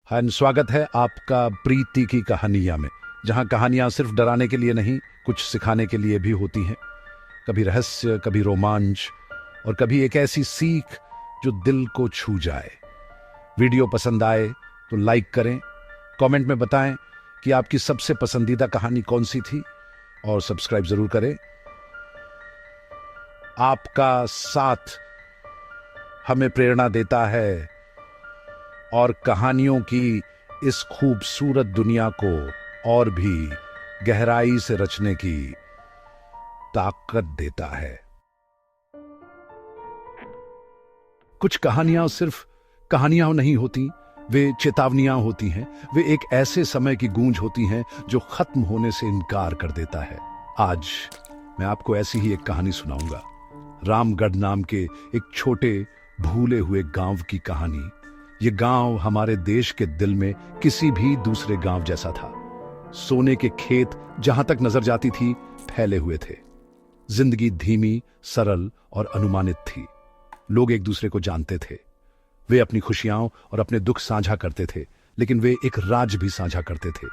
And स्वागत है आपका प्रीति की कहानियां में, जहां कहानियां सिर्फ डराने के लिए नहीं, कुछ सिखाने के लिए भी होती हैं। कभी रहस्य, कभी रोमांच और कभी एक ऐसी सीख जो दिल को छू जाए। वीडियो पसंद आए तो लाइक करें, कमेंट में बताएं कि आपकी सबसे पसंदीदा कहानी कौन सी थी और सब्सक्राइब जरूर करें। आपका साथ हमें प्रेरणा देता है और कहानियों की इस खूबसूरत दुनिया को और भी गहराई से रचने की ताकत देता है। कुछ कहानियां सिर्फ कहानियां नहीं होती, वे चेतावनियां होती हैं। वे एक ऐसे समय की गूंज होती हैं जो खत्म होने से इनकार कर देता है। आज मैं आपको ऐसी ही एक कहानी सुनाऊंगा। रामगढ़ नाम के एक छोटे भूले हुए गांव की कहानी। ये गांव हमारे देश के दिल में किसी भी दूसरे गांव जैसा था। सोने के खेत जहां तक नजर जाती थी फैले हुए थे। जिंदगी धीमी, सरल और अनुमानित थी। लोग एक दूसरे को जानते थे। वे अपनी खुशियां और अपने दुख साझा करते थे, लेकिन वे एक राज भी साझा करते थे।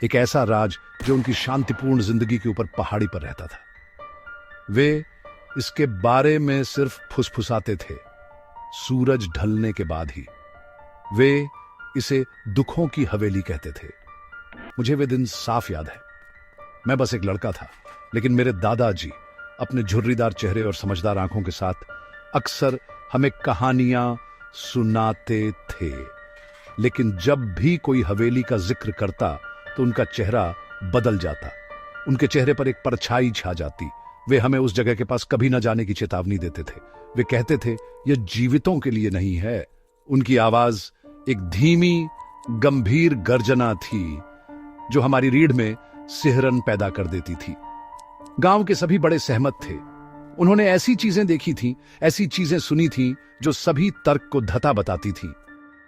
एक ऐसा राज जो उनकी शांतिपूर्ण जिंदगी के ऊपर पहाड़ी पर रहता था। वे इसके बारे में सिर्फ फुसफुसाते थे, सूरज ढलने के बाद ही। वे इसे दुखों की हवेली कहते थे। मुझे वे दिन साफ याद है। मैं बस एक लड़का था, लेकिन मेरे दादाजी अपने झुर्रीदार चेहरे और समझदार आंखों के साथ अक्सर हमें कहानियां सुनाते थे। लेकिन जब भी कोई हवेली का जिक्र करता तो उनका चेहरा बदल जाता। उनके चेहरे पर एक परछाई छा जाती। वे हमें उस जगह के पास कभी न जाने की चेतावनी देते थे। वे कहते थे, यह जीवितों के लिए नहीं है। उनकी आवाज एक धीमी, गंभीर गर्जना थी जो हमारी रीढ़ में सिहरन पैदा कर देती थी। गांव के सभी बड़े सहमत थे। उन्होंने ऐसी चीजें देखी थीं, ऐसी चीजें सुनी थीं जो सभी तर्क को धता बताती थीं।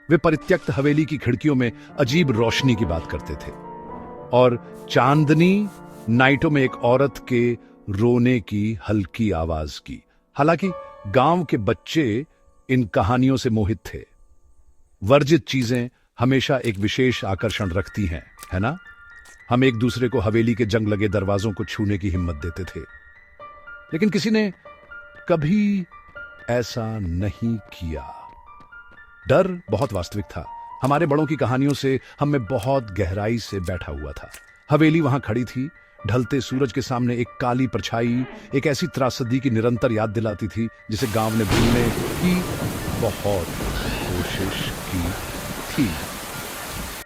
वे परित्यक्त हवेली की खिड़कियों में अजीब रोशनी की बात करते थे और चांदनी नाइटों में एक औरत के रोने की हल्की आवाज की। हालांकि गांव के बच्चे इन कहानियों से मोहित थे। वर्जित चीजें हमेशा एक विशेष आकर्षण रखती हैं, है ना? हम एक दूसरे को हवेली के जंग लगे दरवाजों को छूने की हिम्मत देते थे, लेकिन किसी ने कभी ऐसा नहीं किया। डर बहुत वास्तविक था। हमारे बड़ों की कहानियों से हम में बहुत गहराई से बैठा हुआ था। हवेली वहां खड़ी थी, ढलते सूरज के सामने एक काली परछाई एक ऐसी त्रासदी की निरंतर याद दिलाती थी जिसे गांव ने भूलने की बहुत कोशिश की थी।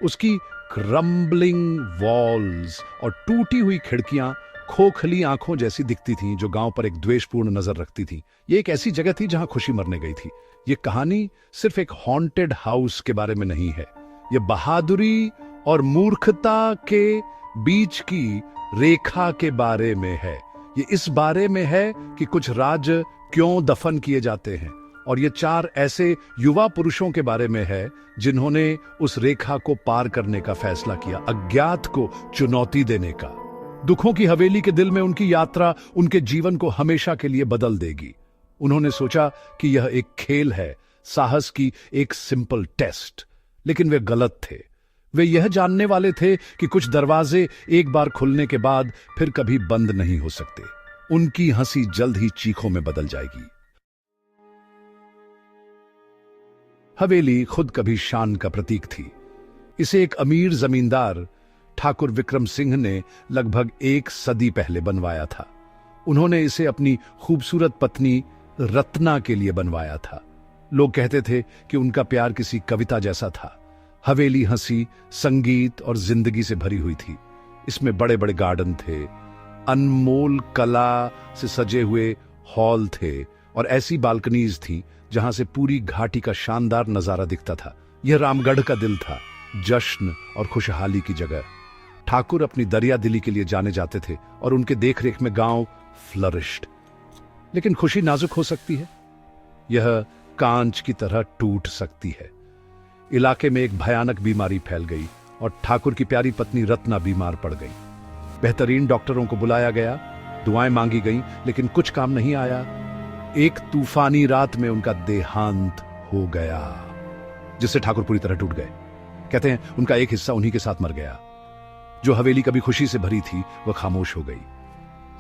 उसकी क्रम्बलिंग वॉल्स और टूटी हुई खिड़कियां खोखली आंखों जैसी दिखती थीं जो गांव पर एक द्वेषपूर्ण नजर रखती थी। ये एक ऐसी जगह थी जहां खुशी मरने गई थी। ये कहानी सिर्फ एक हॉन्टेड हाउस के बारे में नहीं है। ये बहादुरी और मूर्खता के बीच की रेखा के बारे में है। ये इस बारे में है कि कुछ राज क्यों दफन किए जाते हैं, और ये 4 ऐसे युवा पुरुषों के बारे में है जिन्होंने उस रेखा को पार करने का फैसला किया, अज्ञात को चुनौती देने का। दुखों की हवेली के दिल में उनकी यात्रा उनके जीवन को हमेशा के लिए बदल देगी। उन्होंने सोचा कि यह एक खेल है, साहस की एक सिंपल टेस्ट, लेकिन वे गलत थे। वे यह जानने वाले थे कि कुछ दरवाजे एक बार खुलने के बाद फिर कभी बंद नहीं हो सकते। उनकी हंसी जल्द ही चीखों में बदल जाएगी। हवेली खुद कभी शान का प्रतीक थी। इसे एक अमीर जमींदार ठाकुर विक्रम सिंह ने लगभग 1 सदी पहले बनवाया था। उन्होंने इसे अपनी खूबसूरत पत्नी रत्ना के लिए बनवाया था। लोग कहते थे कि उनका प्यार किसी कविता जैसा था। हवेली हंसी, संगीत और जिंदगी से भरी हुई थी। इसमें बड़े बड़े गार्डन थे, अनमोल कला से सजे हुए हॉल थे और ऐसी बालकनीज थी जहां से पूरी घाटी का शानदार नजारा दिखता था। यह रामगढ़ का दिल था, जश्न और खुशहाली की जगह। ठाकुर अपनी दरिया दिली के लिए जाने जाते थे और उनके देखरेख में गांव फ्लरिश्ड। लेकिन खुशी नाजुक हो सकती है। यह कांच की तरह टूट सकती है। इलाके में एक भयानक बीमारी फैल गई और ठाकुर की प्यारी पत्नी रत्ना बीमार पड़ गई। बेहतरीन डॉक्टरों को बुलाया गया, दुआएं मांगी गईं, लेकिन कुछ काम नहीं आया। एक तूफानी रात में उनका देहांत हो गया, जिससे ठाकुर पूरी तरह टूट गए। कहते हैं उनका एक हिस्सा उन्हीं के साथ मर गया। जो हवेली कभी खुशी से भरी थी वह खामोश हो गई।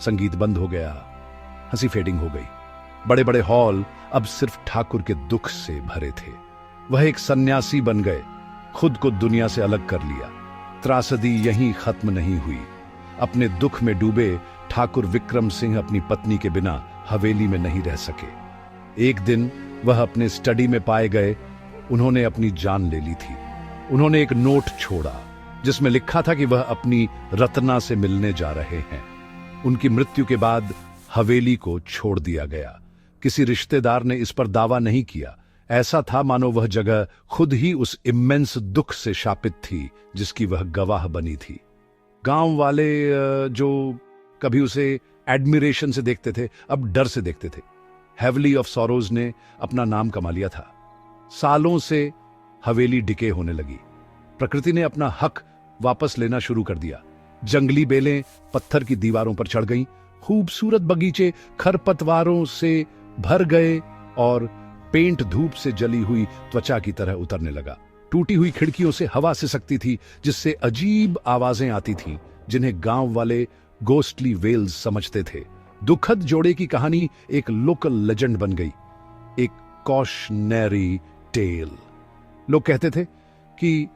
संगीत बंद हो गया, हंसी फेडिंग हो गई। बड़े बड़े हॉल अब सिर्फ ठाकुर के दुख से भरे थे। वह एक सन्यासी बन गए, खुद को दुनिया से अलग कर लिया। त्रासदी यहीं खत्म नहीं हुई। अपने दुख में डूबे ठाकुर विक्रम सिंह अपनी पत्नी के बिना हवेली में नहीं रह सके। एक दिन वह अपने स्टडी में पाए गए, उन्होंने अपनी जान ले ली थी। उन्होंने एक नोट छोड़ा जिसमें लिखा था कि वह अपनी रत्ना से मिलने जा रहे हैं। उनकी मृत्यु के बाद हवेली को छोड़ दिया गया। किसी रिश्तेदार ने इस पर दावा नहीं किया। ऐसा था मानो वह जगह खुद ही उस इमेंस दुख से शापित थी जिसकी वह गवाह बनी थी। गांव वाले जो कभी उसे एडमिरेशन से देखते थे अब डर से देखते थे। हेवली ऑफ सॉरोज ने अपना नाम कमा लिया था। सालों से हवेली डिके होने लगी। प्रकृति ने अपना हक वापस लेना शुरू कर दिया। जंगली बेलें पत्थर की दीवारों पर चढ़ गईं, खूबसूरत बगीचे खरपतवारों से भर गए और पेंट धूप से जली हुई त्वचा की तरह उतरने लगा। टूटी हुई खिड़कियों से हवा सिसकती थी जिससे अजीब आवाजें आती थीं जिन्हें गांव वाले गोस्टली वेल्स समझते थे। दुखद जोड़े की कहानी एक लोकल लेजेंड बन गई, एक कॉशनरी टेल। लोग कहते थे कि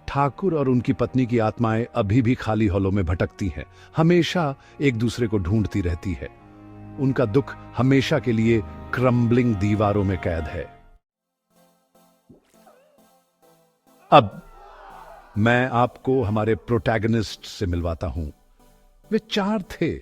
ठाकुर और उनकी पत्नी की आत्माएं अभी भी खाली हॉलों में भटकती हैं, हमेशा एक दूसरे को ढूंढती रहती है। उनका दुख हमेशा के लिए क्रम्बलिंग दीवारों में कैद है। अब मैं आपको हमारे प्रोटैगनिस्ट से मिलवाता हूं। वे चार थे,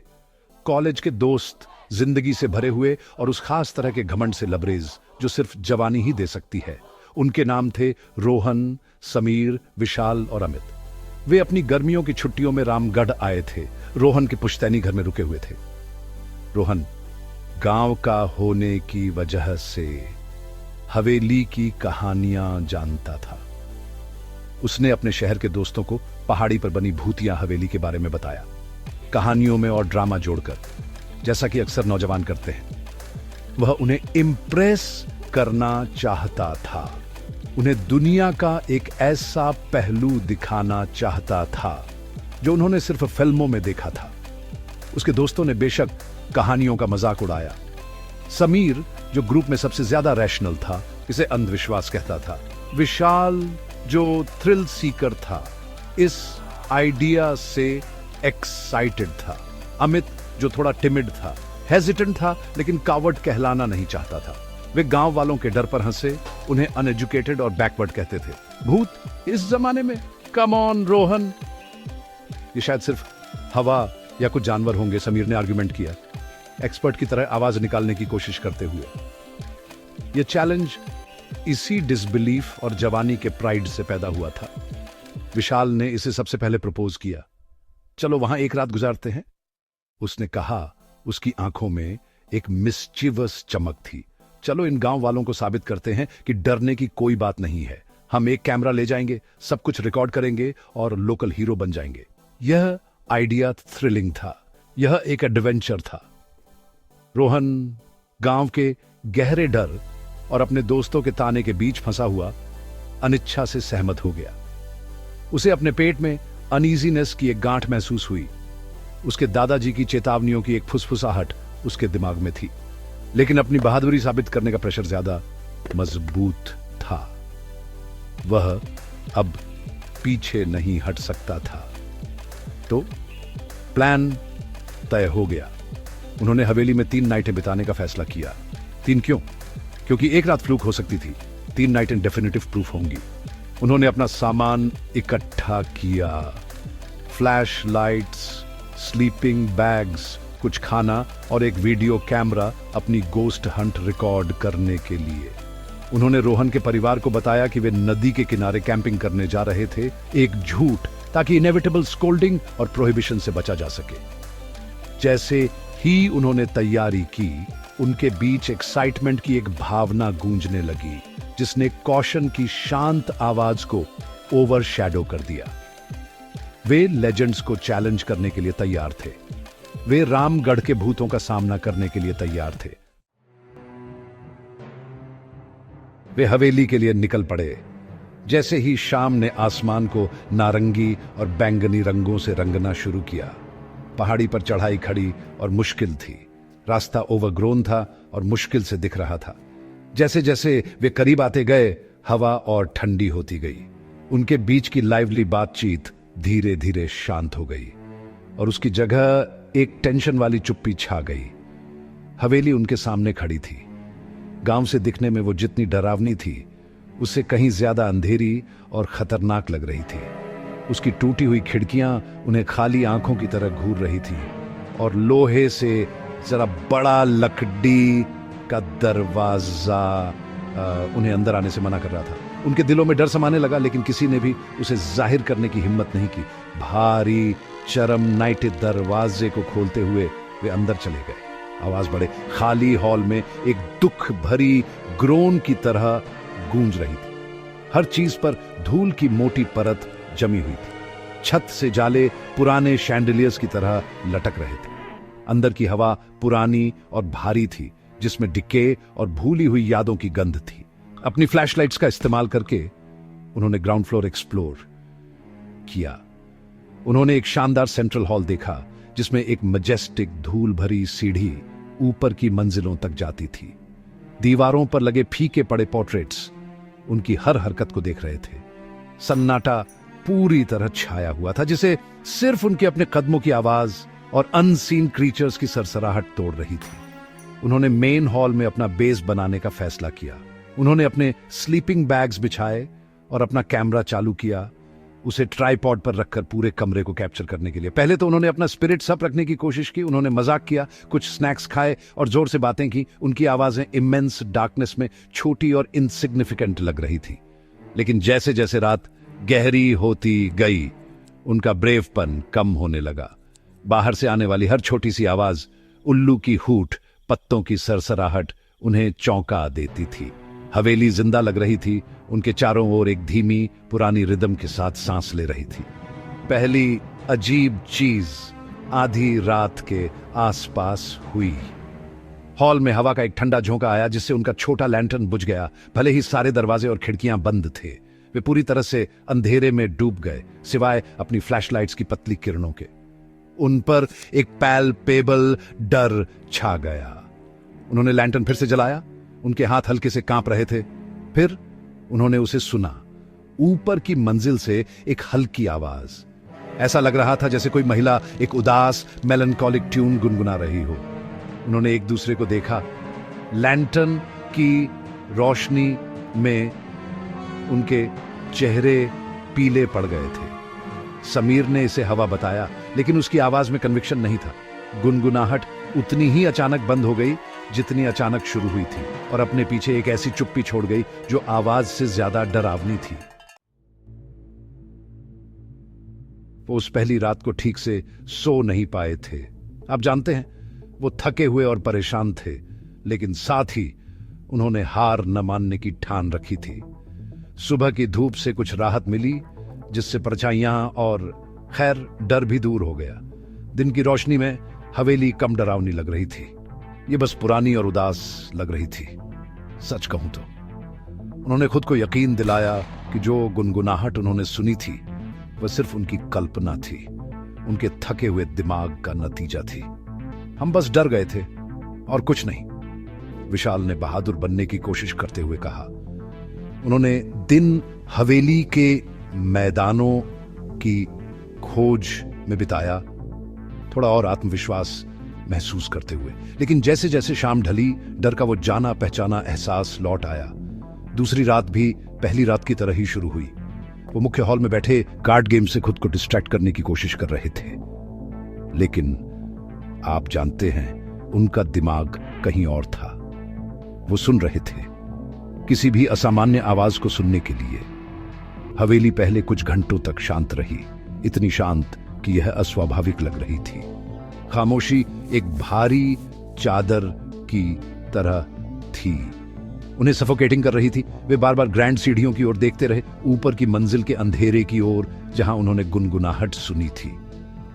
कॉलेज के दोस्त, जिंदगी से भरे हुए और उस खास तरह के घमंड से लबरेज जो सिर्फ जवानी ही दे सकती है। उनके नाम थे रोहन, समीर, विशाल और अमित। वे अपनी गर्मियों की छुट्टियों में रामगढ़ आए थे। रोहन के पुश्तैनी घर में रुके हुए थे। रोहन गांव का होने की वजह से हवेली की कहानियां जानता था। उसने अपने शहर के दोस्तों को पहाड़ी पर बनी भूतिया हवेली के बारे में बताया, कहानियों में और ड्रामा जोड़कर, जैसा कि अक्सर नौजवान करते हैं। वह उन्हें इम्प्रेस करना चाहता था। उन्हें दुनिया का एक ऐसा पहलू दिखाना चाहता था जो उन्होंने सिर्फ फिल्मों में देखा था। उसके दोस्तों ने बेशक कहानियों का मजाक उड़ाया। समीर, जो ग्रुप में सबसे ज्यादा रैशनल था, इसे अंधविश्वास कहता था। विशाल, जो थ्रिल सीकर था, इस आइडिया से एक्साइटेड था। अमित, जो थोड़ा टिमिड था, हेजिटेंट था, लेकिन कावर्ड कहलाना नहीं चाहता था। वे गांव वालों के डर पर हंसे, उन्हें अनएजुकेटेड और बैकवर्ड कहते थे। भूत इस जमाने में, कम ऑन रोहन, ये शायद सिर्फ हवा या कुछ जानवर होंगे, समीर ने आर्ग्यूमेंट किया, एक्सपर्ट की तरह आवाज निकालने की कोशिश करते हुए। यह चैलेंज इसी डिसबिलीफ और जवानी के प्राइड से पैदा हुआ था। विशाल ने इसे सबसे पहले प्रपोज किया। चलो वहां एक रात गुजारते हैं, उसने कहा। उसकी आंखों में एक मिस्चिवस चमक थी। चलो इन गांव वालों को साबित करते हैं कि डरने की कोई बात नहीं है। हम एक कैमरा ले जाएंगे, सब कुछ रिकॉर्ड करेंगे और लोकल हीरो बन जाएंगे। यह आइडिया थ्रिलिंग था, यह एक एडवेंचर था। रोहन गांव के गहरे डर और अपने दोस्तों के ताने के बीच फंसा हुआ अनिच्छा से सहमत हो गया। उसे अपने पेट में अनईजीनेस की एक गांठ महसूस हुई। उसके दादाजी की चेतावनियों की एक फुसफुसाहट उसके दिमाग में थी, लेकिन अपनी बहादुरी साबित करने का प्रेशर ज्यादा मजबूत था। वह अब पीछे नहीं हट सकता था। तो प्लान तय हो गया। उन्होंने हवेली में 3 नाइटें बिताने का फैसला किया। 3 क्यों? क्योंकि एक रात फ्लूक हो सकती थी, 3 नाइटें डेफिनेटिव प्रूफ होंगी। उन्होंने अपना सामान इकट्ठा किया, फ्लैश लाइट्स, स्लीपिंग बैग्स, कुछ खाना और एक वीडियो कैमरा अपनी गोस्ट हंट रिकॉर्ड करने के लिए। उन्होंने रोहन के परिवार को बताया कि वे नदी के किनारे कैंपिंग करने जा रहे थे, एक झूठ, ताकि इनेविटेबल स्कोल्डिंग और प्रोहिबिशन से बचा जा सके। जैसे ही उन्होंने तैयारी की, उनके बीच एक्साइटमेंट की एक भावना गूंजने लगी जिसने कॉशन की शांत आवाज को ओवरशैडो कर दिया। वे लेजेंड्स को चैलेंज करने के लिए तैयार थे। वे रामगढ़ के भूतों का सामना करने के लिए तैयार थे। वे हवेली के लिए निकल पड़े। जैसे ही शाम ने आसमान को नारंगी और बैंगनी रंगों से रंगना शुरू किया, पहाड़ी पर चढ़ाई खड़ी और मुश्किल थी। रास्ता ओवरग्रोन था और मुश्किल से दिख रहा था। जैसे जैसे वे करीब आते गए, हवा और ठंडी होती गई। उनके बीच की लाइवली बातचीत धीरे धीरे शांत हो गई और उसकी जगह एक टेंशन वाली चुप्पी छा गई। हवेली उनके सामने खड़ी थी। गांव से दिखने में वो जितनी डरावनी थी, उससे कहीं ज्यादा अंधेरी और खतरनाक लग रही थी। उसकी टूटी हुई खिड़कियां उन्हें खाली आंखों की तरह घूर रही थी और लोहे से जरा बड़ा लकड़ी का दरवाजा उन्हें अंदर आने से मना कर रहा था। उनके दिलों में डर समाने लगा, लेकिन किसी ने भी उसे जाहिर करने की हिम्मत नहीं की। भारी चरम नाइट दरवाजे को खोलते हुए वे अंदर चले गए। आवाज बड़े खाली हॉल में एक दुख भरी ग्रोन की तरह गूंज रही थी। हर चीज पर धूल की मोटी परत जमी हुई थी। छत से जाले पुराने शैंडलियर्स की तरह लटक रहे थे। अंदर की हवा पुरानी और भारी थी, जिसमें डिके और भूली हुई यादों की गंध थी। अपनी फ्लैशलाइट्स का इस्तेमाल करके उन्होंने ग्राउंड फ्लोर एक्सप्लोर किया। उन्होंने एक शानदार सेंट्रल हॉल देखा, जिसमें एक मजेस्टिक धूल भरी सीढ़ी ऊपर की मंजिलों तक जाती थी। दीवारों पर लगे फीके पड़े पोर्ट्रेट्स उनकी हर हरकत को देख रहे थे। सन्नाटा पूरी तरह छाया हुआ था, जिसे सिर्फ उनके अपने कदमों की आवाज और अनसीन क्रीचर्स की सरसराहट तोड़ रही थी। उन्होंने मेन हॉल में अपना बेस बनाने का फैसला किया। उन्होंने अपने स्लीपिंग बैग्स बिछाए और अपना कैमरा चालू किया, उसे ट्राइपॉड पर रखकर पूरे कमरे को कैप्चर करने के लिए। पहले तो उन्होंने अपना स्पिरिट्स अप रखने की कोशिश की। उन्होंने मजाक किया, कुछ स्नैक्स खाए और जोर से बातें की। उनकी आवाजें इमेंस डार्कनेस में छोटी और इनसिग्निफिकेंट लग रही थी। लेकिन जैसे जैसे रात गहरी होती गई, उनका ब्रेवपन कम होने लगा। बाहर से आने वाली हर छोटी सी आवाज, उल्लू की हूट, पत्तों की सरसराहट उन्हें चौंका देती थी। हवेली जिंदा लग रही थी। उनके चारों ओर एक धीमी पुरानी रिदम के साथ सांस ले रही थी। पहली अजीब चीज आधी रात के आसपास हुई। हॉल में हवा का एक ठंडा झोंका आया, जिससे उनका छोटा लैंटर्न बुझ गया। भले ही सारे दरवाजे और खिड़कियां बंद थे, वे पूरी तरह से अंधेरे में डूब गए, सिवाय अपनी फ्लैशलाइट्स की पतली किरणों के। उन पर एक पैल्पेबल डर छा गया। उन्होंने लैंटर्न फिर से जलाया। उनके हाथ हल्के से कांप रहे थे। फिर उन्होंने उसे सुना। ऊपर की मंजिल से एक हल्की आवाज। ऐसा लग रहा था जैसे कोई महिला एक उदास मेलनकॉलिक ट्यून गुनगुना रही हो। उन्होंने एक दूसरे को देखा। लैंटर्न की रोशनी में उनके चेहरे पीले पड़ गए थे। समीर ने इसे हवा बताया, लेकिन उसकी आवाज में कन्विक्शन नहीं था। गुनगुनाहट उतनी ही अचानक बंद हो गई जितनी अचानक शुरू हुई थी, और अपने पीछे एक ऐसी चुप्पी छोड़ गई जो आवाज से ज्यादा डरावनी थी। वो उस पहली रात को ठीक से सो नहीं पाए थे। आप जानते हैं, वो थके हुए और परेशान थे, लेकिन साथ ही उन्होंने हार न मानने की ठान रखी थी। सुबह की धूप से कुछ राहत मिली, जिससे परछाइयां और खैर डर भी दूर हो गया। दिन की रोशनी में हवेली कम डरावनी लग रही थी। ये बस पुरानी और उदास लग रही थी। सच कहूं तो उन्होंने खुद को यकीन दिलाया कि जो गुनगुनाहट उन्होंने सुनी थी वह सिर्फ उनकी कल्पना थी, उनके थके हुए दिमाग का नतीजा थी। हम बस डर गए थे और कुछ नहीं, विशाल ने बहादुर बनने की कोशिश करते हुए कहा। उन्होंने दिन हवेली के मैदानों की खोज में बिताया, थोड़ा और आत्मविश्वास महसूस करते हुए। लेकिन जैसे जैसे शाम ढली, डर का वो जाना पहचाना एहसास लौट आया। दूसरी रात भी पहली रात की तरह ही शुरू हुई। वो मुख्य हॉल में बैठे कार्ड गेम से खुद को डिस्ट्रैक्ट करने की कोशिश कर रहे थे, लेकिन आप जानते हैं, उनका दिमाग कहीं और था। वो सुन रहे थे, किसी भी असामान्य आवाज को सुनने के लिए। हवेली पहले कुछ घंटों तक शांत रही, इतनी शांत कि यह अस्वाभाविक लग रही थी। खामोशी एक भारी चादर की तरह थी, उन्हें सफोकेटिंग कर रही थी। वे बार बार ग्रैंड सीढ़ियों की ओर देखते रहे, ऊपर की मंजिल के अंधेरे की ओर, जहां उन्होंने गुनगुनाहट सुनी थी।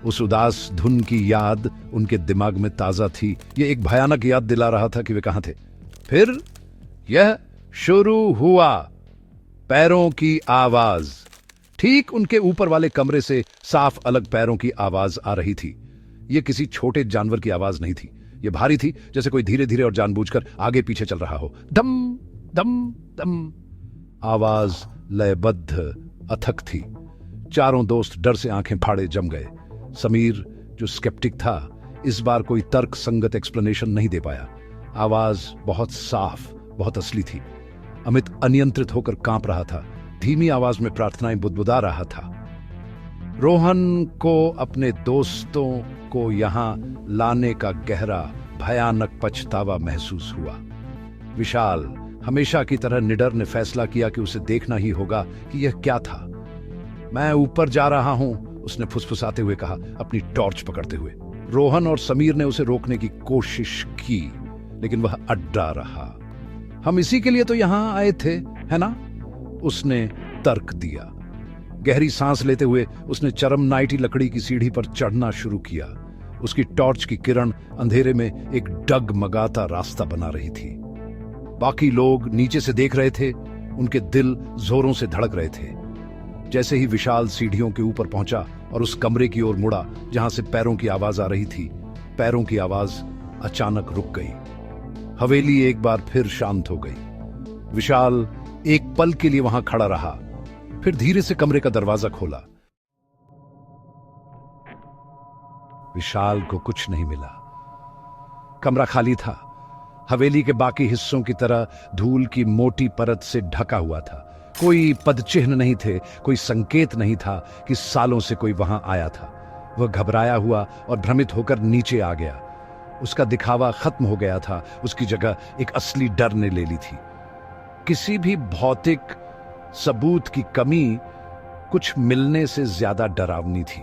उस उदास धुन की याद उनके दिमाग में ताजा थी। यह एक भयानक याद दिला रहा था कि वे कहां थे। फिर यह शुरू हुआ। पैरों की आवाज। ठीक उनके ऊपर वाले कमरे से साफ अलग पैरों की आवाज आ रही थी। यह किसी छोटे जानवर की आवाज नहीं थी। यह भारी थी, जैसे कोई धीरे धीरे और जानबूझकर आगे पीछे चल रहा हो। दम दम दम। आवाज लयबद्ध, अथक थी। चारों दोस्त डर से आंखें फाड़े जम गए। समीर, जो स्केप्टिक था, इस बार कोई तर्क संगत एक्सप्लेनेशन नहीं दे पाया। आवाज बहुत साफ, बहुत असली थी। अमित अनियंत्रित होकर कांप रहा था, धीमी आवाज में प्रार्थनाएं बुदबुदा रहा था। रोहन को अपने दोस्तों को यहां लाने का गहरा, भयानक पछतावा महसूस हुआ। विशाल, हमेशा की तरह निडर, ने फैसला किया कि उसे देखना ही होगा कि यह क्या था। मैं ऊपर जा रहा हूं, उसने फुसफुसाते हुए कहा, अपनी टॉर्च पकड़ते हुए। रोहन और समीर ने उसे रोकने की कोशिश की, लेकिन वह अड्डा रहा। हम इसी के लिए तो यहां आए थे, है ना? उसने तर्क दिया। गहरी सांस लेते हुए उसने चरम नाइटी लकड़ी की सीढ़ी पर चढ़ना शुरू किया। उसकी टॉर्च की किरण अंधेरे में एक डगमगाता रास्ता बना रही थी। बाकी लोग नीचे से देख रहे थे, उनके दिल जोरों से धड़क रहे थे। जैसे ही विशाल सीढ़ियों के ऊपर पहुंचा और उस कमरे की ओर मुड़ा जहां से पैरों की आवाज आ रही थी, पैरों की आवाज अचानक रुक गई। हवेली एक बार फिर शांत हो गई। विशाल एक पल के लिए वहां खड़ा रहा, फिर धीरे से कमरे का दरवाजा खोला। विशाल को कुछ नहीं मिला। कमरा खाली था। हवेली के बाकी हिस्सों की तरह धूल की मोटी परत से ढका हुआ था। कोई पदचिह्न नहीं थे, कोई संकेत नहीं था कि सालों से कोई वहां आया था। वह घबराया हुआ और भ्रमित होकर नीचे आ गया। उसका दिखावा खत्म हो गया था, उसकी जगह एक असली डर ने ले ली थी। किसी भी भौतिक सबूत की कमी कुछ मिलने से ज्यादा डरावनी थी।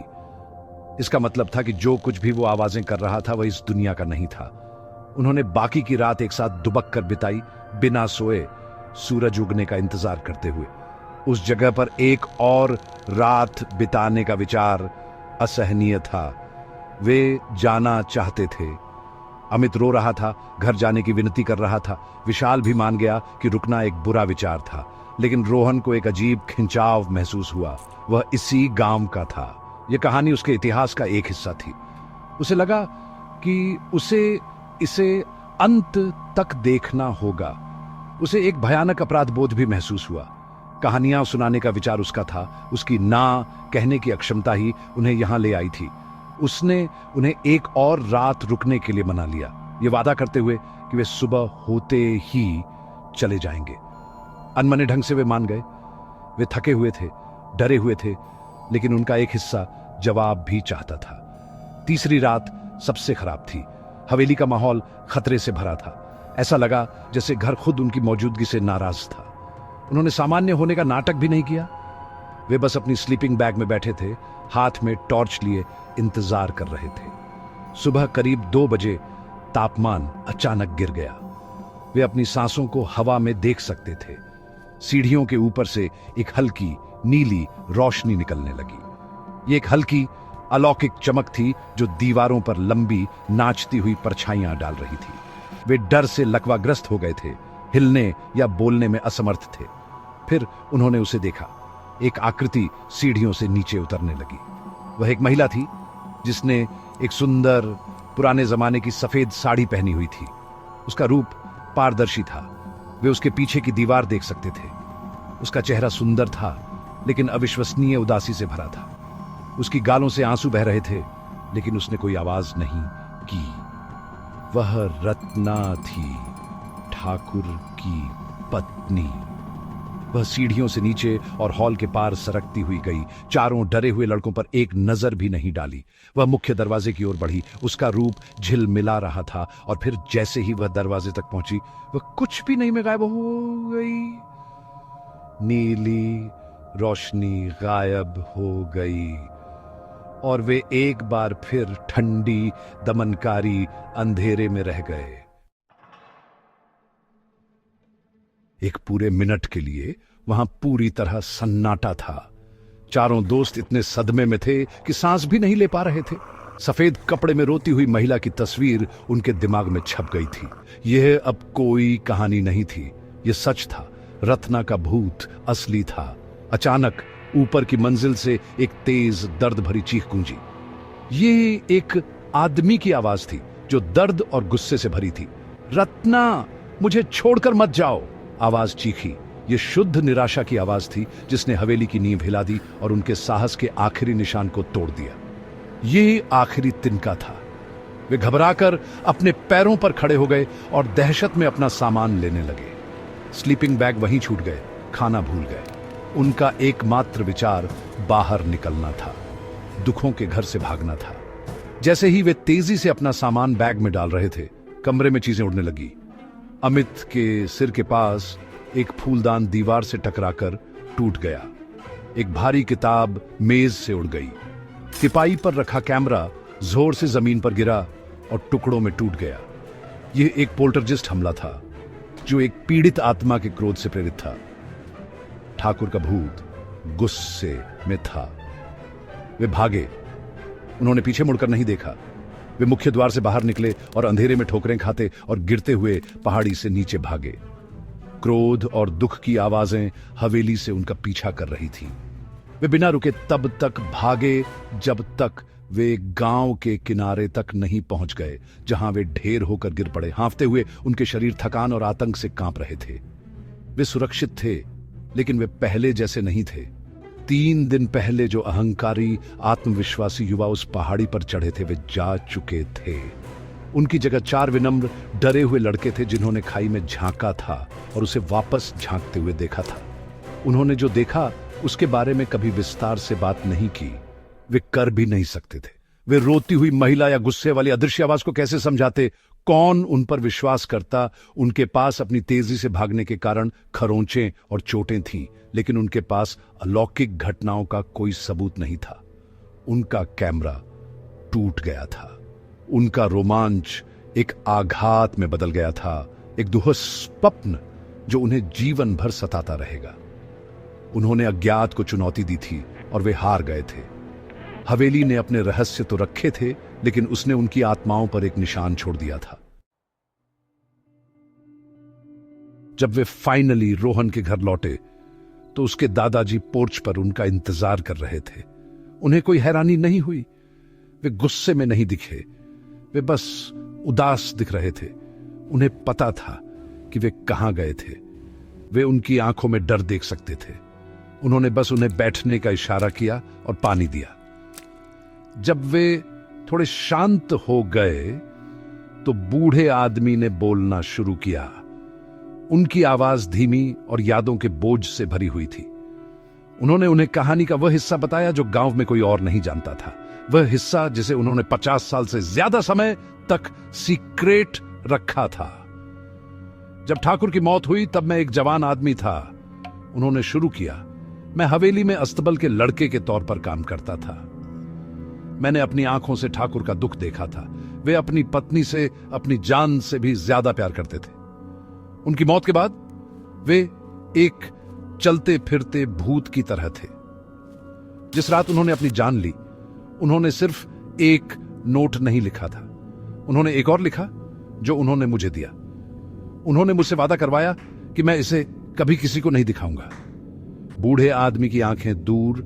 इसका मतलब था कि जो कुछ भी वो आवाजें कर रहा था वह इस दुनिया का नहीं था। उन्होंने बाकी की रात एक साथ दुबक कर बिताई, बिना सोए, सूरज उगने का इंतजार करते हुए। उस जगह पर एक और रात बिताने का विचार असहनीय था। वे जाना चाहते थे। अमित रो रहा था, घर जाने की विनती कर रहा था। विशाल भी मान गया कि रुकना एक बुरा विचार था, लेकिन रोहन को एक अजीब खिंचाव महसूस हुआ। वह इसी गांव का था। यह कहानी उसके इतिहास का एक हिस्सा थी। उसे लगा कि उसे इसे अंत तक देखना होगा। उसे एक भयानक अपराध बोध भी महसूस हुआ। कहानियां सुनाने का विचार उसका था, उसकी ना कहने की अक्षमता ही उन्हें यहां ले आई थी। उसने उन्हें एक और रात रुकने के लिए मना लिया, ये वादा करते हुए कि वे सुबह होते ही चले जाएंगे। अनमने ढंग से वे मान गए। वे थके हुए थे, डरे हुए थे, लेकिन उनका एक हिस्सा जवाब भी चाहता था। तीसरी रात सबसे खराब थी। हवेली का माहौल खतरे से भरा था। ऐसा लगा जैसे घर खुद उनकी मौजूदगी से नाराज था। उन्होंने सामान्य होने का नाटक भी नहीं किया। वे बस अपनी स्लीपिंग बैग में बैठे थे, हाथ में टॉर्च लिए इंतजार कर रहे थे। सुबह करीब 2 बजे तापमान अचानक गिर गया। वे अपनी सांसों को हवा में देख सकते थे। सीढ़ियों के ऊपर से एक हल्की नीली रोशनी निकलने लगी। ये एक हल्की अलौकिक चमक थी जो दीवारों पर लंबी नाचती हुई परछाइयां डाल रही थी। वे डर से लकवाग्रस्त हो गए थे, हिलने या बोलने में असमर्थ थे। फिर उन्होंने उसे देखा। एक आकृति सीढ़ियों से नीचे उतरने लगी। वह एक महिला थी जिसने एक सुंदर पुराने जमाने की सफेद साड़ी पहनी हुई थी। उसका रूप पारदर्शी था। वे उसके पीछे की दीवार देख सकते थे। उसका चेहरा सुंदर था, लेकिन अविश्वसनीय उदासी से भरा था। उसकी गालों से आंसू बह रहे थे, लेकिन उसने कोई आवाज नहीं की। वह रत्ना थी, ठाकुर की पत्नी। वह सीढ़ियों से नीचे और हॉल के पार सरकती हुई गई। चारों डरे हुए लड़कों पर एक नजर भी नहीं डाली। वह मुख्य दरवाजे की ओर बढ़ी। उसका रूप झिलमिला रहा था, और फिर जैसे ही वह दरवाजे तक पहुंची, वह कुछ भी नहीं में गायब हो गई। नीली रोशनी गायब हो गई, और वे एक बार फिर ठंडी, दमनकारी अंधेरे में रह गए। एक पूरे मिनट के लिए वहां पूरी तरह सन्नाटा था। चारों दोस्त इतने सदमे में थे कि सांस भी नहीं ले पा रहे थे। सफेद कपड़े में रोती हुई महिला की तस्वीर उनके दिमाग में छप गई थी। यह अब कोई कहानी नहीं थी, यह सच था। रत्ना का भूत असली था। अचानक ऊपर की मंजिल से एक तेज दर्द भरी चीख गूंजी। ये एक आदमी की आवाज थी जो दर्द और गुस्से से भरी थी। रत्ना, मुझे छोड़कर मत जाओ, आवाज चीखी। ये शुद्ध निराशा की आवाज थी जिसने हवेली की नींव हिला दी और उनके साहस के आखिरी निशान को तोड़ दिया। ये आखिरी तिनका था। वे घबराकर अपने पैरों पर खड़े हो गए और दहशत में अपना सामान लेने लगे। स्लीपिंग बैग वहीं छूट गए, खाना भूल गए। उनका एकमात्र विचार बाहर निकलना था, दुखों के घर से भागना था। जैसे ही वे तेजी से अपना सामान बैग में डाल रहे थे, कमरे में चीजें उड़ने लगी। अमित के सिर के पास एक फूलदान दीवार से टकराकर टूट गया। एक भारी किताब मेज से उड़ गई। तिपाई पर रखा कैमरा जोर से जमीन पर गिरा और टुकड़ों में टूट गया। यह एक पोल्टरजिस्ट हमला था जो एक पीड़ित आत्मा के क्रोध से प्रेरित था। ठाकुर का भूत गुस्से में था। वे भागे। उन्होंने पीछे मुड़कर नहीं देखा। वे मुख्य द्वार से बाहर निकले और अंधेरे में ठोकरें खाते और गिरते हुए पहाड़ी से नीचे भागे। क्रोध और दुख की आवाजें हवेली से उनका पीछा कर रही थी। वे बिना रुके तब तक भागे जब तक वे गांव के किनारे तक नहीं पहुंच गए, जहां वे ढेर होकर गिर पड़े। हांफते हुए उनके शरीर थकान और आतंक से कांप रहे थे। वे सुरक्षित थे, लेकिन वे पहले जैसे नहीं थे। 3 दिन पहले जो अहंकारी आत्मविश्वासी युवा उस पहाड़ी पर चढ़े थे, वे जा चुके थे। उनकी जगह 4 विनम्र डरे हुए लड़के थे जिन्होंने खाई में झांका था और उसे वापस झांकते हुए देखा था। उन्होंने जो देखा उसके बारे में कभी विस्तार से बात नहीं की। वे कर भी नहीं सकते थे। वे रोती हुई महिला या गुस्से वाली अदृश्य आवाज को कैसे समझाते? कौन उन पर विश्वास करता? उनके पास अपनी तेजी से भागने के कारण खरोंचें और चोटें थीं, लेकिन उनके पास अलौकिक घटनाओं का कोई सबूत नहीं था। उनका कैमरा टूट गया था। उनका रोमांच एक आघात में बदल गया था, एक दुस्वप्न जो उन्हें जीवन भर सताता रहेगा। उन्होंने अज्ञात को चुनौती दी थी और वे हार गए थे। हवेली ने अपने रहस्य तो रखे थे, लेकिन उसने उनकी आत्माओं पर एक निशान छोड़ दिया था। जब वे फाइनली रोहन के घर लौटे तो उसके दादाजी पोर्च पर उनका इंतजार कर रहे थे। उन्हें कोई हैरानी नहीं हुई। वे गुस्से में नहीं दिखे, वे बस उदास दिख रहे थे। उन्हें पता था कि वे कहां गए थे। वे उनकी आंखों में डर देख सकते थे। उन्होंने बस उन्हें बैठने का इशारा किया और पानी दिया। जब वे थोड़े शांत हो गए तो बूढ़े आदमी ने बोलना शुरू किया। उनकी आवाज धीमी और यादों के बोझ से भरी हुई थी। उन्होंने उन्हें कहानी का वह हिस्सा बताया जो गांव में कोई और नहीं जानता था। वह हिस्सा जिसे उन्होंने 50 साल से ज्यादा समय तक सीक्रेट रखा था। जब ठाकुर की मौत हुई तब मैं एक जवान आदमी था, उन्होंने शुरू किया। मैं हवेली में अस्तबल के लड़के के तौर पर काम करता था। मैंने अपनी आंखों से ठाकुर का दुख देखा था। वे अपनी पत्नी से अपनी जान से भी ज्यादा प्यार करते थे। उनकी मौत के बाद वे एक चलते फिरते भूत की तरह थे। जिस रात उन्होंने अपनी जान ली, उन्होंने सिर्फ एक नोट नहीं लिखा था, उन्होंने एक और लिखा जो उन्होंने मुझे दिया। उन्होंने मुझसे वादा करवाया कि मैं इसे कभी किसी को नहीं दिखाऊंगा। बूढ़े आदमी की आंखें दूर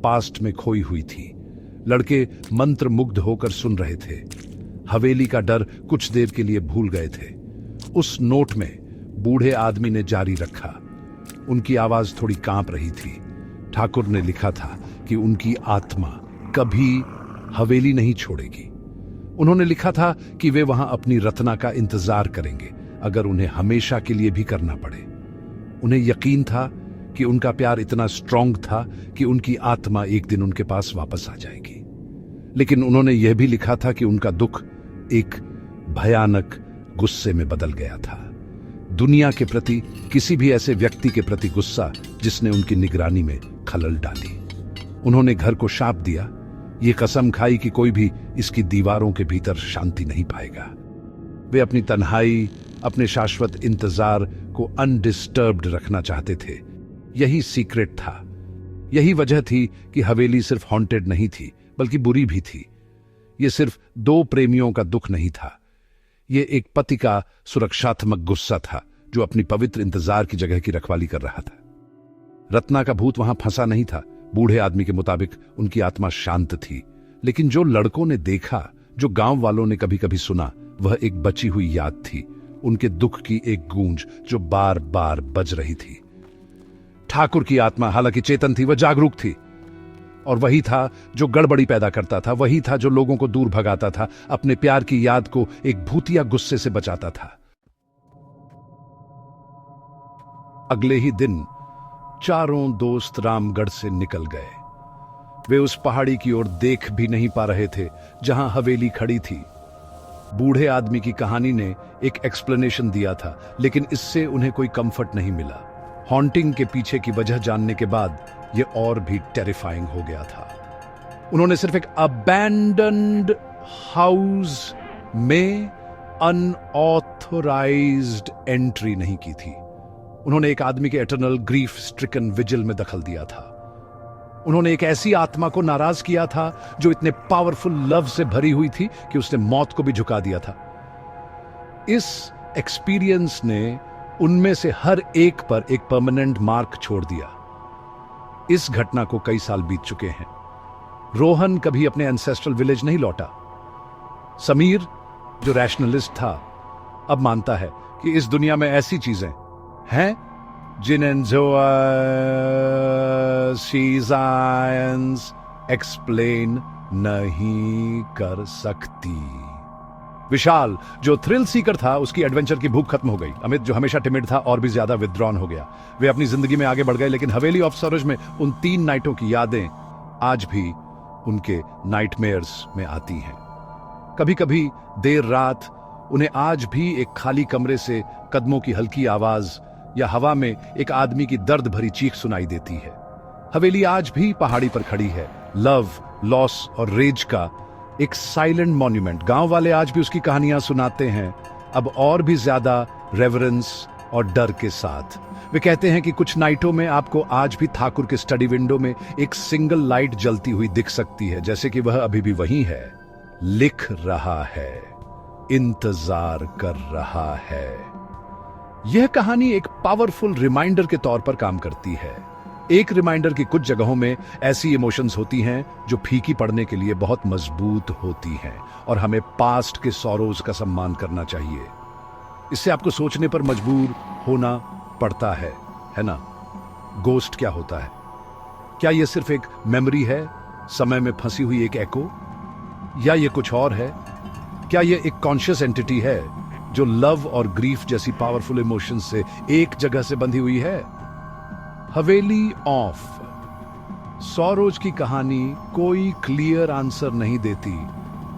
पास्ट में खोई हुई थी। लड़के मंत्र मुग्ध होकर सुन रहे थे। हवेली का डर कुछ देर के लिए भूल गए थे। उस नोट में बूढ़े आदमी ने जारी रखा। उनकी आवाज थोड़ी कांप रही थी। ठाकुर ने लिखा था कि उनकी आत्मा कभी हवेली नहीं छोड़ेगी। उन्होंने लिखा था कि वे वहां अपनी रत्ना का इंतजार करेंगे, अगर उन्हें हमेशा के लिए भी करना पड़े। उन्हें यकीन था कि उनका प्यार इतना स्ट्रांग था कि उनकी आत्मा एक दिन उनके पास वापस आ जाएगी। लेकिन उन्होंने यह भी लिखा था कि उनका दुख एक भयानक गुस्से में बदल गया था। दुनिया के प्रति, किसी भी ऐसे व्यक्ति के प्रति गुस्सा जिसने उनकी निगरानी में खलल डाली। उन्होंने घर को शाप दिया, ये कसम खाई कि कोई भी इसकी दीवारों के भीतर शांति नहीं पाएगा। वे अपनी तन्हाई, अपने शाश्वत इंतजार को अनडिस्टर्ब्ड रखना चाहते थे। यही सीक्रेट था। यही वजह थी कि हवेली सिर्फ हॉन्टेड नहीं थी, बल्कि बुरी भी थी। यह सिर्फ 2 प्रेमियों का दुख नहीं था, यह एक पति का सुरक्षात्मक गुस्सा था जो अपनी पवित्र इंतजार की जगह की रखवाली कर रहा था। रत्ना का भूत वहां फंसा नहीं था। बूढ़े आदमी के मुताबिक उनकी आत्मा शांत थी, लेकिन जो लड़कों ने देखा, जो गांव वालों ने कभी कभी सुना, वह एक बची हुई याद थी, उनके दुख की एक गूंज जो बार बार बज रही थी। ठाकुर की आत्मा हालांकि चेतन थी, वह जागरूक थी, और वही था जो गड़बड़ी पैदा करता था, वही था जो लोगों को दूर भगाता था, अपने प्यार की याद को एक भूतिया गुस्से से बचाता था। अगले ही दिन चारों दोस्त रामगढ़ से निकल गए। वे उस पहाड़ी की ओर देख भी नहीं पा रहे थे जहां हवेली खड़ी थी। बूढ़े आदमी की कहानी ने एक एक्सप्लेनेशन दिया था, लेकिन इससे उन्हें कोई कंफर्ट नहीं मिला। हॉन्टिंग के पीछे की वजह जानने के बाद यह और भी टेरिफाइंग हो गया था। उन्होंने सिर्फ एक अबैंडन्ड हाउस में अनऑथराइज्ड एंट्री नहीं की थी, उन्होंने एक आदमी के एटर्नल ग्रीफ स्ट्रिकन विजिल में दखल दिया था। उन्होंने एक ऐसी आत्मा को नाराज किया था जो इतने पावरफुल लव से भरी हुई थी कि उसने मौत को भी झुका दिया था। इस एक्सपीरियंस ने उनमें से हर एक पर एक परमानेंट मार्क छोड़ दिया। इस घटना को कई साल बीत चुके हैं। रोहन कभी अपने एंसेस्ट्रल विलेज नहीं लौटा। समीर, जो रैशनलिस्ट था, अब मानता है कि इस दुनिया में ऐसी चीजें हैं जिन्हें साइंस एक्सप्लेन नहीं कर सकती। विशाल, जो थ्रिल सीकर था, उसकी एडवेंचर की भूख खत्म हो गई। अमित, जो हमेशा टिमिड था, और भी ज्यादा विथड्रॉन हो गया। वे अपनी जिंदगी में आगे बढ़ गए, लेकिन हवेली ऑफ सरोज में उन 3 नाइटों की यादें आज भी उनके नाइटमेयर्स में आती हैं। कभी कभी देर रात उन्हें आज भी एक खाली कमरे से कदमों की हल्की आवाज या हवा में एक आदमी की दर्द भरी चीख सुनाई देती है। हवेली आज भी पहाड़ी पर खड़ी है, लव, लॉस और रेज का एक साइलेंट मॉन्यूमेंट। गांव वाले आज भी उसकी कहानियां सुनाते हैं, अब और भी ज्यादा रेवरेंस और डर के साथ। वे कहते हैं कि कुछ नाइटों में आपको आज भी ठाकुर के स्टडी विंडो में एक सिंगल लाइट जलती हुई दिख सकती है, जैसे कि वह अभी भी वहीं है, लिख रहा है, इंतजार कर रहा है। यह कहानी एक पावरफुल रिमाइंडर के तौर पर काम करती है। एक रिमाइंडर की कुछ जगहों में ऐसी इमोशंस होती हैं जो फीकी पड़ने के लिए बहुत मजबूत होती हैं, और हमें पास्ट के सॉरोज का सम्मान करना चाहिए। इससे आपको सोचने पर मजबूर होना पड़ता है ना? गोस्ट क्या होता है? क्या यह सिर्फ एक मेमोरी है, समय में फंसी हुई एक एको, या यह कुछ और है? क्या यह एक कॉन्शियस एंटिटी है जो लव और ग्रीफ जैसी पावरफुल इमोशंस से एक जगह से बंधी हुई है? हवेली ऑफ सॉरोज की कहानी कोई क्लियर आंसर नहीं देती।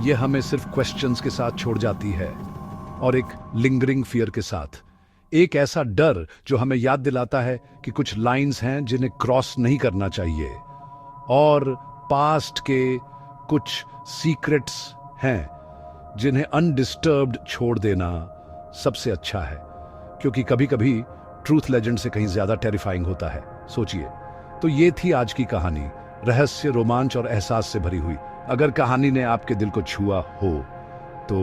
यह हमें सिर्फ क्वेश्चंस के साथ छोड़ जाती है, और एक लिंगरिंग फियर के साथ, एक ऐसा डर जो हमें याद दिलाता है कि कुछ लाइंस हैं जिन्हें क्रॉस नहीं करना चाहिए, और पास्ट के कुछ सीक्रेट्स हैं जिन्हें अनडिस्टर्ब्ड छोड़ देना सबसे अच्छा है, क्योंकि कभी कभी ट्रूथ लेजेंड से कहीं ज्यादा टेरिफाइंग होता है। सोचिए। तो ये थी आज की कहानी, रहस्य, रोमांच और एहसास से भरी हुई। अगर कहानी ने आपके दिल को छुआ हो तो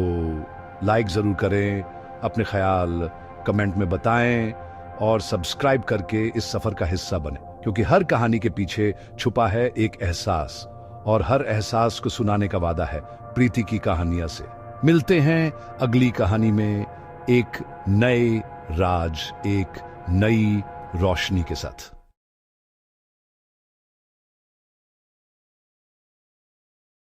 लाइक जरूर करें, अपने ख्याल कमेंट में बताएं, और सब्सक्राइब करके इस सफर का हिस्सा बने, क्योंकि हर कहानी के पीछे छुपा है एक एहसास, और हर एहसास को सुनाने का वादा है प्रीति की कहानियां से। मिलते हैं अगली कहानी में एक नए राज, एक नई रोशनी के साथ।